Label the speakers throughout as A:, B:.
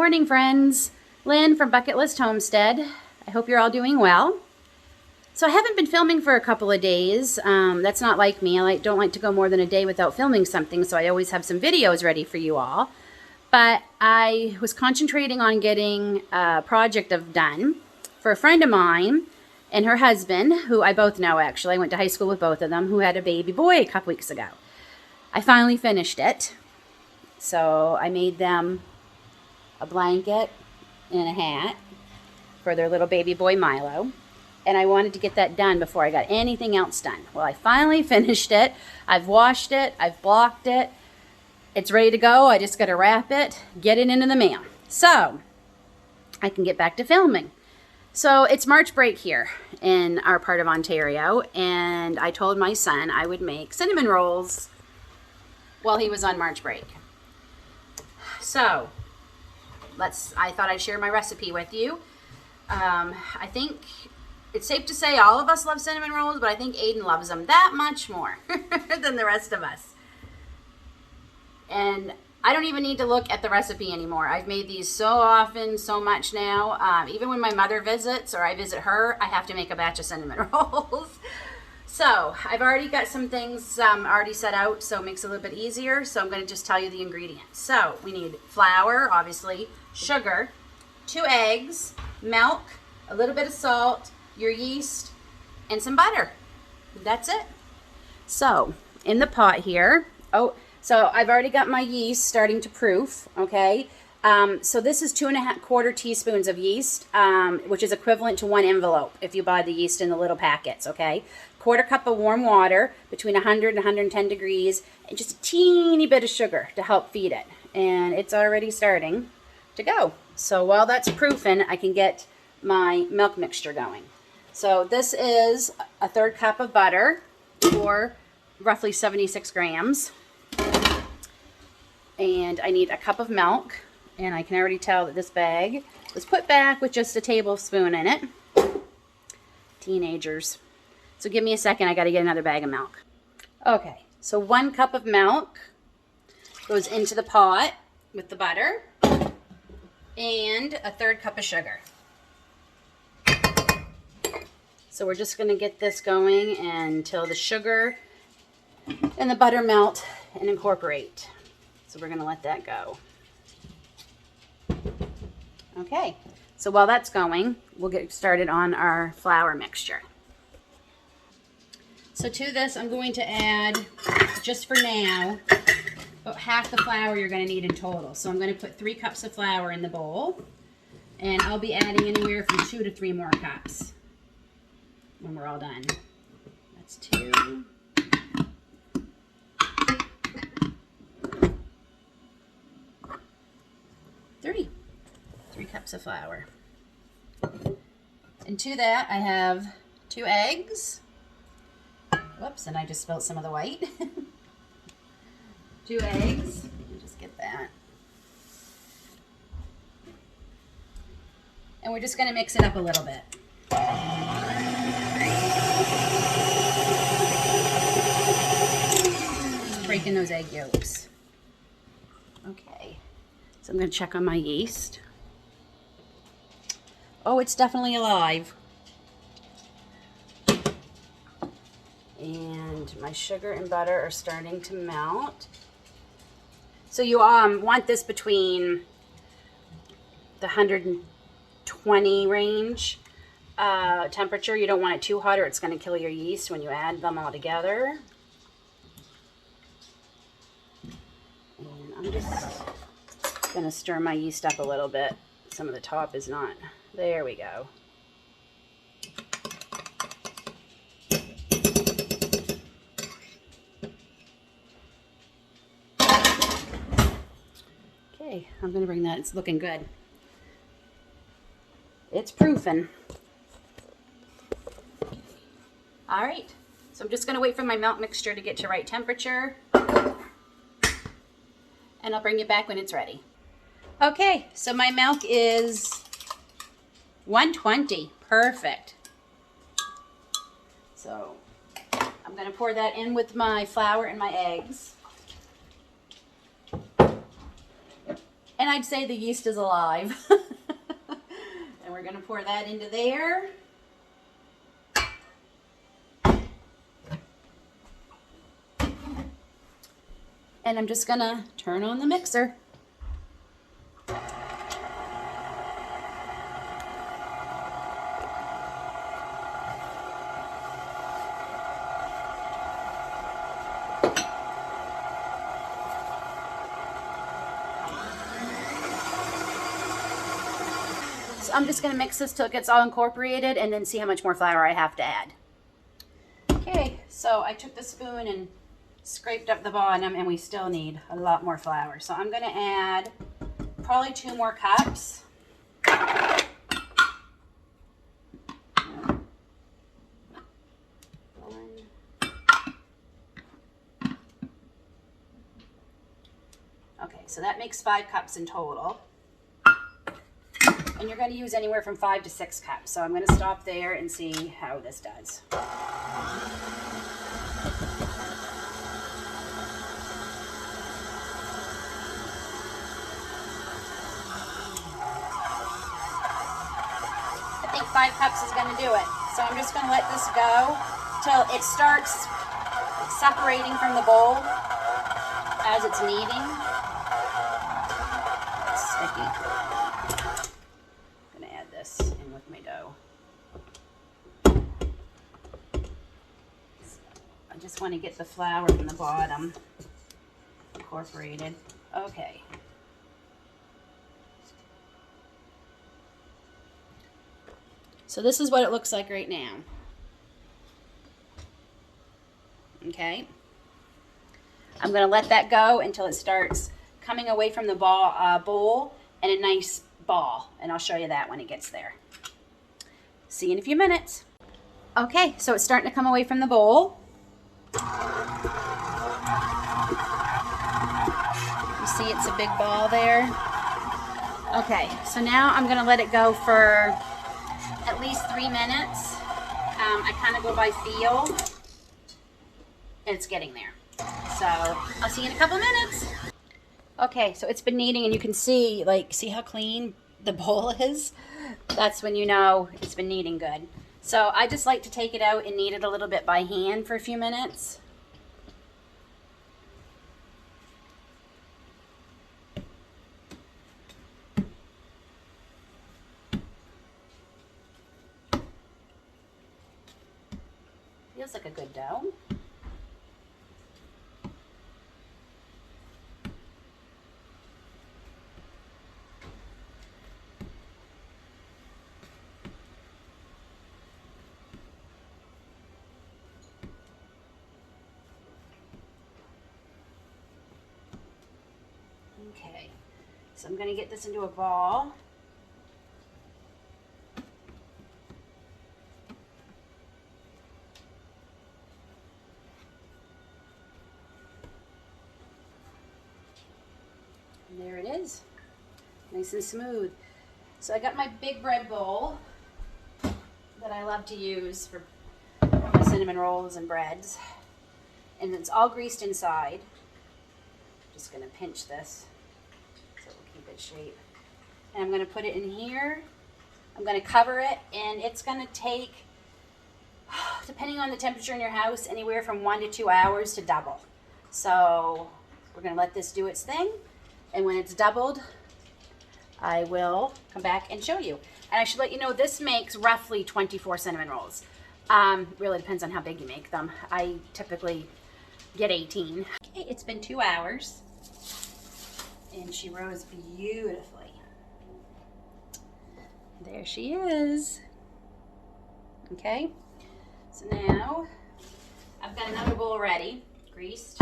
A: morning, friends. Lynn from Bucket List Homestead. I hope you're all doing well. So I haven't been filming for a couple of days. That's not like me. I don't like to go more than a day without filming something, so I always have some videos ready for you all. But I was concentrating on getting a project done for a friend of mine and her husband, who I both know actually. I went to high school with both of them, who had a baby boy a couple weeks ago. I finally finished it. So I made them a blanket and a hat for their little baby boy Milo. And I wanted to get that done before I got anything else done. Well, I finally finished it. I've washed it. I've blocked it. It's ready to go. I just got to wrap it, get it into the mail. So I can get back to filming. So it's March break here in our part of Ontario. And I told my son I would make cinnamon rolls while he was on March break. So I thought I'd share my recipe with you. I think it's safe to say all of us love cinnamon rolls, but I think Aiden loves them that much more than the rest of us. And I don't even need to look at the recipe anymore. I've made these so often, so much now. Even when my mother visits or I visit her, I have to make a batch of cinnamon rolls. So I've already got some things already set out, so it makes it a little bit easier. So I'm going to just tell you the ingredients. So we need flour, obviously, sugar, 2 eggs, milk, a little bit of salt, your yeast, and some butter. That's it. So in the pot here, so I've already got my yeast starting to proof, okay? So this is 2¼ teaspoons of yeast, which is equivalent to 1 envelope if you buy the yeast in the little packets, okay? 1/4 cup of warm water between 100 and 110 degrees, and just a teeny bit of sugar to help feed it. And it's already starting to go. So while that's proofing, I can get my milk mixture going. So this is a 1/3 cup of butter, or roughly 76 grams. And I need a cup of milk. And I can already tell that this bag was put back with just a tablespoon in it. Teenagers. So give me a second, I gotta get another bag of milk. Okay, so 1 cup of milk goes into the pot with the butter and a 1/3 cup of sugar. So we're just gonna get this going until the sugar and the butter melt and incorporate. So we're gonna let that go. Okay, so while that's going, we'll get started on our flour mixture. So to this, I'm going to add, just for now, about half the flour you're going to need in total. So I'm going to put 3 cups of flour in the bowl, and I'll be adding anywhere from 2 to 3 more cups when we're all done. That's 2. Three cups of flour. And to that, I have 2 eggs. Whoops, and I just spilled some of the white. 2 eggs. Let me just get that. And we're just going to mix it up a little bit. Just breaking those egg yolks. Okay, so I'm going to check on my yeast. Oh, it's definitely alive. And my sugar and butter are starting to melt. So you want this between the 120 range temperature. You don't want it too hot or it's going to kill your yeast when you add them all together. And I'm just going to stir my yeast up a little bit. Some of the top is not. There we go. Okay, I'm going to bring that. It's looking good. It's proofing. All right, so I'm just going to wait for my milk mixture to get to right temperature. And I'll bring you back when it's ready. Okay, so my milk is 120. Perfect. So I'm going to pour that in with my flour and my eggs. And I'd say the yeast is alive. And we're going to pour that into there. And I'm just going to turn on the mixer. So I'm just going to mix this till it gets all incorporated and then see how much more flour I have to add. Okay, so I took the spoon and scraped up the bottom, and we still need a lot more flour. So I'm going to add probably 2 more cups. Okay, so that makes 5 cups in total. And you're going to use anywhere from 5 to 6 cups. So I'm going to stop there and see how this does. I think 5 cups is going to do it. So I'm just going to let this go till it starts separating from the bowl as it's kneading. It's sticky. I'm going to add this in with my dough. So I just want to get the flour from the bottom incorporated. Okay. So this is what it looks like right now. Okay. I'm going to let that go until it starts coming away from the bowl and a nice ball. And I'll show you that when it gets there. See you in a few minutes. Okay, so it's starting to come away from the bowl. You see it's a big ball there. Okay, so now I'm going to let it go for at least 3 minutes. I kind of go by feel. It's getting there. So I'll see you in a couple minutes. Okay, so it's been kneading, and you can see, see how clean the bowl is? That's when you know it's been kneading good. So I just like to take it out and knead it a little bit by hand for a few minutes. Feels like a good dough. Okay, so I'm going to get this into a ball. And there it is, nice and smooth. So I got my big bread bowl that I love to use for my cinnamon rolls and breads. And it's all greased inside. Just going to pinch this so it will keep its shape. And I'm going to put it in here. I'm going to cover it, and it's going to take, depending on the temperature in your house, anywhere from 1 to 2 hours to double. So we're going to let this do its thing. And when it's doubled, I will come back and show you. And I should let you know, this makes roughly 24 cinnamon rolls. Really depends on how big you make them. I typically get 18. Okay, it's been 2 hours, and she rose beautifully. There she is. Okay, so now I've got another bowl ready, greased.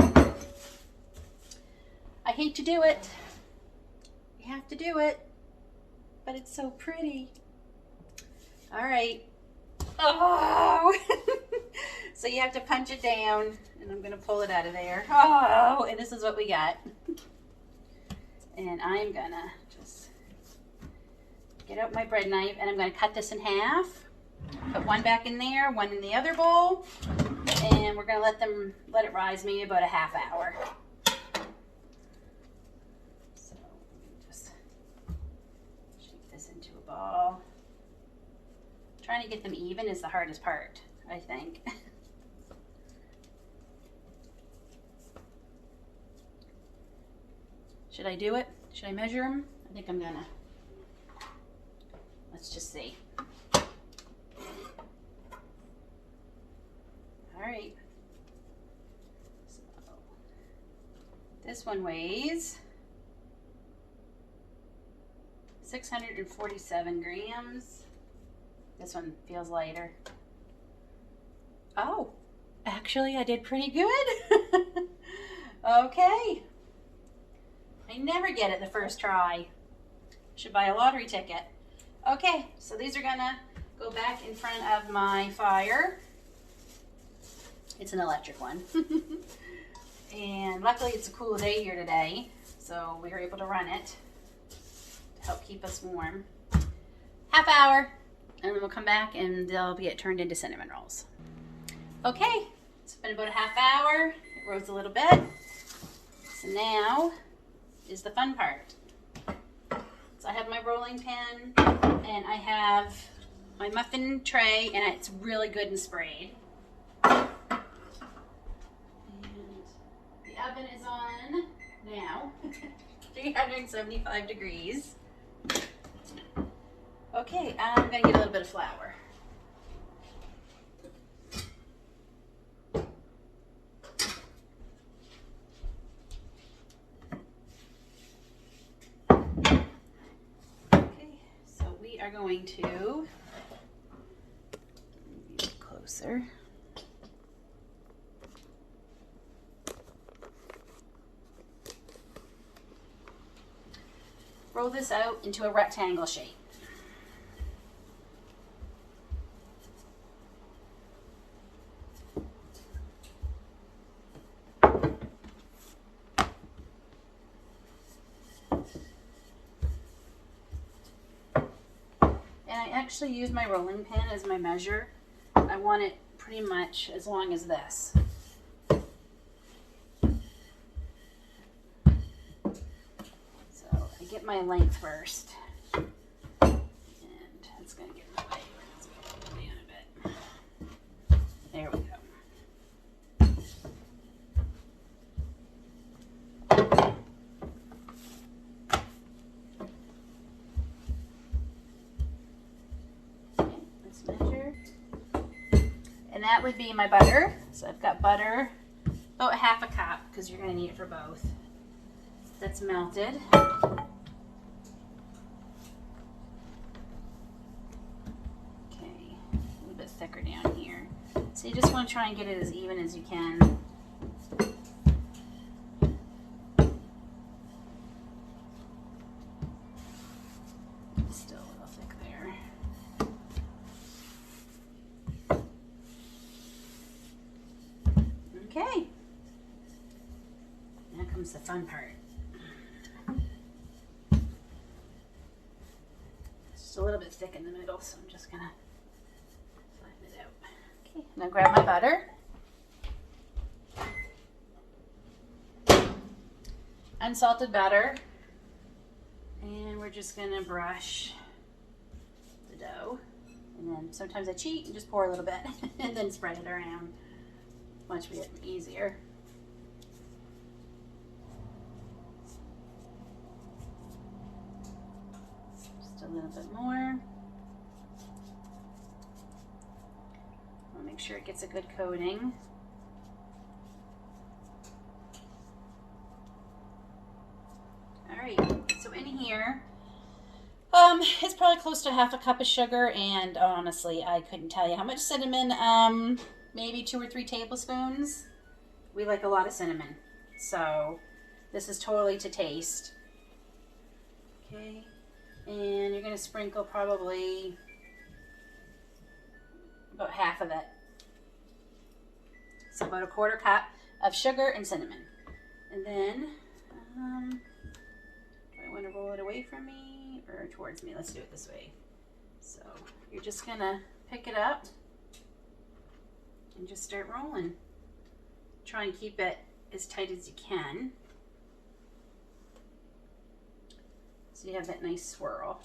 A: I hate to do it. You have to do it, but it's so pretty. All right. Oh! So you have to punch it down, and I'm going to pull it out of there. Oh, and this is what we got. And I'm going to just get out my bread knife, and I'm going to cut this in half. Put one back in there, one in the other bowl, and we're going to let it rise maybe about a half hour. So just all. Trying to get them even is the hardest part, I think. Should I do it? Should I measure them? I think I'm gonna. Let's just see. All right. So this one weighs 647 grams. This one feels lighter. Oh, actually I did pretty good. Okay. I never get it the first try. Should buy a lottery ticket. Okay, so these are gonna go back in front of my fire. It's an electric one. And luckily it's a cool day here today, so we were able to run it to help keep us warm. Half hour, and then we'll come back and they'll get turned into cinnamon rolls. Okay, it's been about a half hour. It rose a little bit. So now is the fun part. So I have my rolling pin and I have my muffin tray, and it's really good and sprayed. And the oven is on now, 375 degrees. Okay, I'm gonna get a little bit of flour. Are going to move closer. Roll this out into a rectangle shape. I actually use my rolling pin as my measure. I want it pretty much as long as this. So I get my length first. And it's going to get in the way. Let's go down a bit. There we go. Measure, and that would be my butter. So I've got butter, about half a cup, because you're going to need it for both. That's melted. Okay, a little bit thicker down here. So you just want to try and get it as even as you can. Still a little thick there. Okay, now comes the fun part. It's just a little bit thick in the middle, so I'm just gonna flatten it out. Okay, now grab my butter. Unsalted butter. And we're just gonna brush the dough. And then sometimes I cheat and just pour a little bit and then spread it around. Much easier. Just a little bit more. I'll make sure it gets a good coating. All right, so in here, it's probably close to half a cup of sugar, and honestly, I couldn't tell you how much cinnamon. Maybe 2 or 3 tablespoons. We like a lot of cinnamon, so this is totally to taste. Okay, and you're going to sprinkle probably about half of it. So about a 1/4 cup of sugar and cinnamon. And then, do I want to roll it away from me or towards me? Let's do it this way. So you're just going to pick it up and just start rolling. Try and keep it as tight as you can, so you have that nice swirl.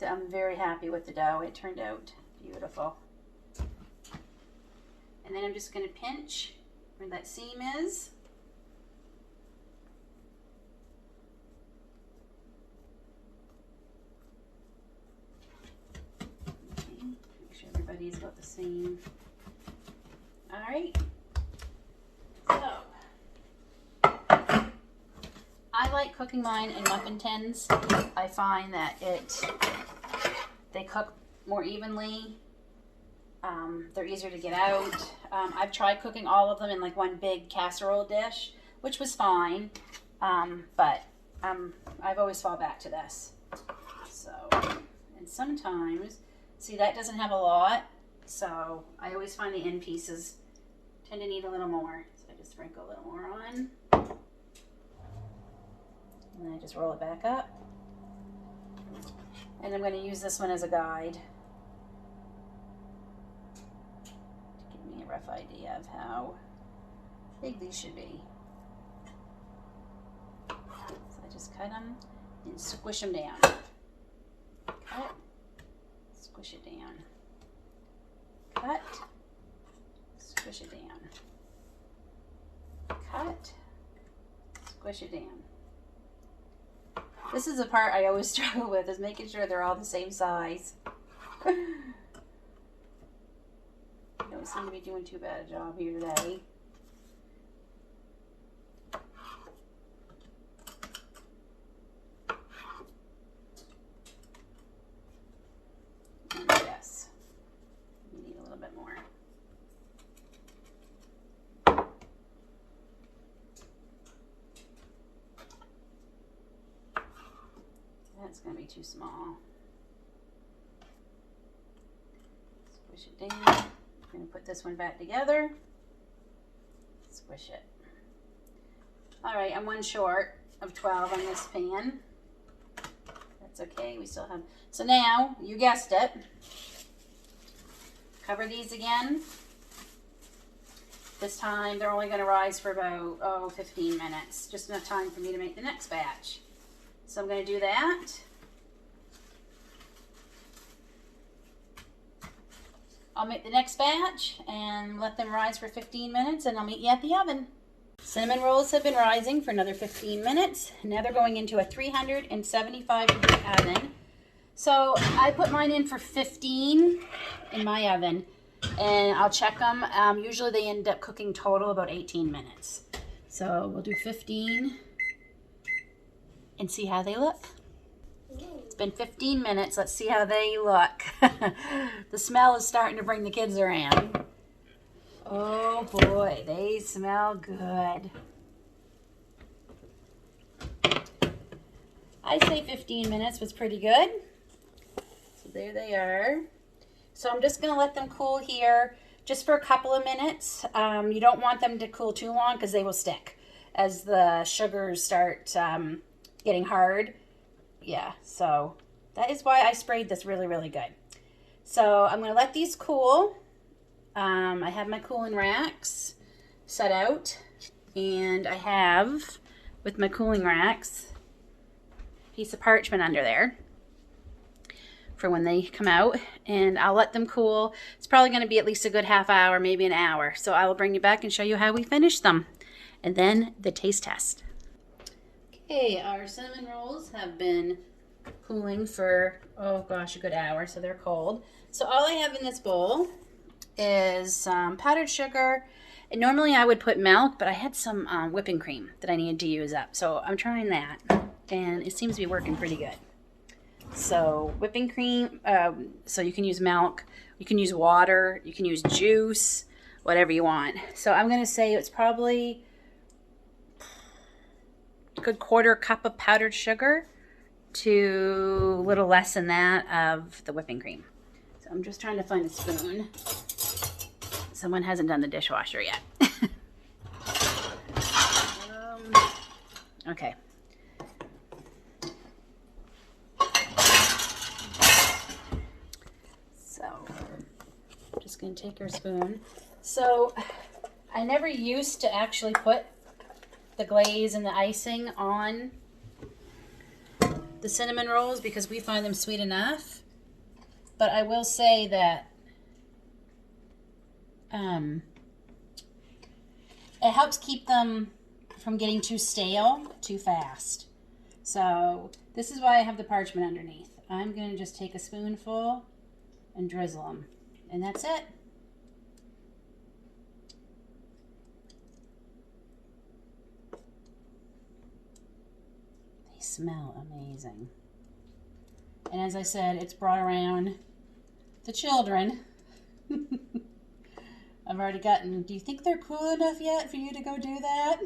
A: I'm very happy with the dough. It turned out beautiful. And then I'm just going to pinch where that seam is. Okay, make sure everybody's got the same. All right. So, I like cooking mine in muffin tins. I find that they cook more evenly. They're easier to get out. I've tried cooking all of them in like one big casserole dish, which was fine. But I've always fall back to this. So, and sometimes, see, that doesn't have a lot. So I always find the end pieces tend to need a little more. So I just sprinkle a little more on. And then I just roll it back up. And I'm going to use this one as a guide to give me a rough idea of how big these should be. So I just cut them and squish them down. Cut, squish it down. Cut, squish it down. Cut, squish it down. This is the part I always struggle with, is making sure they're all the same size. Don't seem to be doing too bad a job here today. And yes, we need a little bit more. That's going to be too small. Squish it down. I'm going to put this one back together. Squish it. All right, I'm one short of 12 on this pan. That's okay, we still have. So now, you guessed it. Cover these again. This time, they're only going to rise for about, 15 minutes. Just enough time for me to make the next batch. So I'm going to do that. I'll make the next batch and let them rise for 15 minutes, and I'll meet you at the oven. Cinnamon rolls have been rising for another 15 minutes. Now they're going into a 375-degree oven. So I put mine in for 15 in my oven, and I'll check them. Usually they end up cooking total about 18 minutes. So we'll do 15 and see how they look. It's been 15 minutes. Let's see how they look. The smell is starting to bring the kids around. Oh boy, they smell good. I say 15 minutes was pretty good. So there they are. So I'm just going to let them cool here just for a couple of minutes. You don't want them to cool too long because they will stick as the sugars start getting hard. Yeah, so that is why I sprayed this really, really good. So I'm going to let these cool. I have my cooling racks set out, and I have, with my cooling racks, a piece of parchment under there for when they come out, and I'll let them cool. It's probably going to be at least a good half hour, maybe an hour. So I will bring you back and show you how we finish them, and then the taste test. Okay, our cinnamon rolls have been cooling for, oh gosh, a good hour, so they're cold. So all I have in this bowl is some powdered sugar, and normally I would put milk, but I had some whipping cream that I needed to use up. So I'm trying that, and it seems to be working pretty good. So whipping cream, so you can use milk, you can use water, you can use juice, whatever you want. So I'm going to say it's probably a good quarter cup of powdered sugar to a little less than that of the whipping cream. So I'm just trying to find a spoon. Someone hasn't done the dishwasher yet. Okay. So I'm just going to take our spoon. So I never used to actually put the glaze and the icing on the cinnamon rolls because we find them sweet enough. But I will say that it helps keep them from getting too stale too fast. So this is why I have the parchment underneath. I'm going to just take a spoonful and drizzle them. And that's it. They smell amazing. And as I said, it's brought around the children. I've already gotten, do you think they're cool enough yet for you to go do that?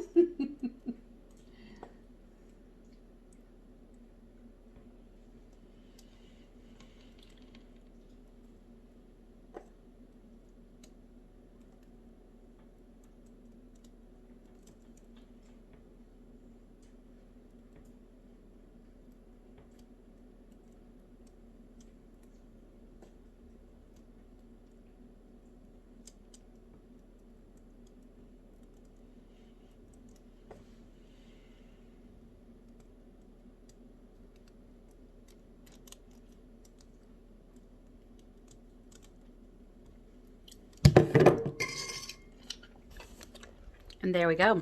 A: And there we go.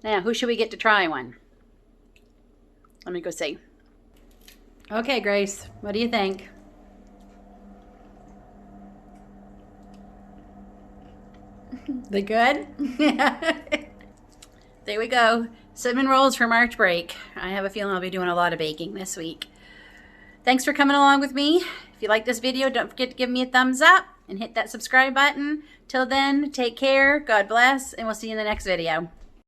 A: Now, who should we get to try one? Let me go see. Okay, Grace, what do you think? They good? There we go. Cinnamon rolls for March break. I have a feeling I'll be doing a lot of baking this week. Thanks for coming along with me. If you like this video, don't forget to give me a thumbs up and hit that subscribe button. Till then, take care, God bless, and we'll see you in the next video.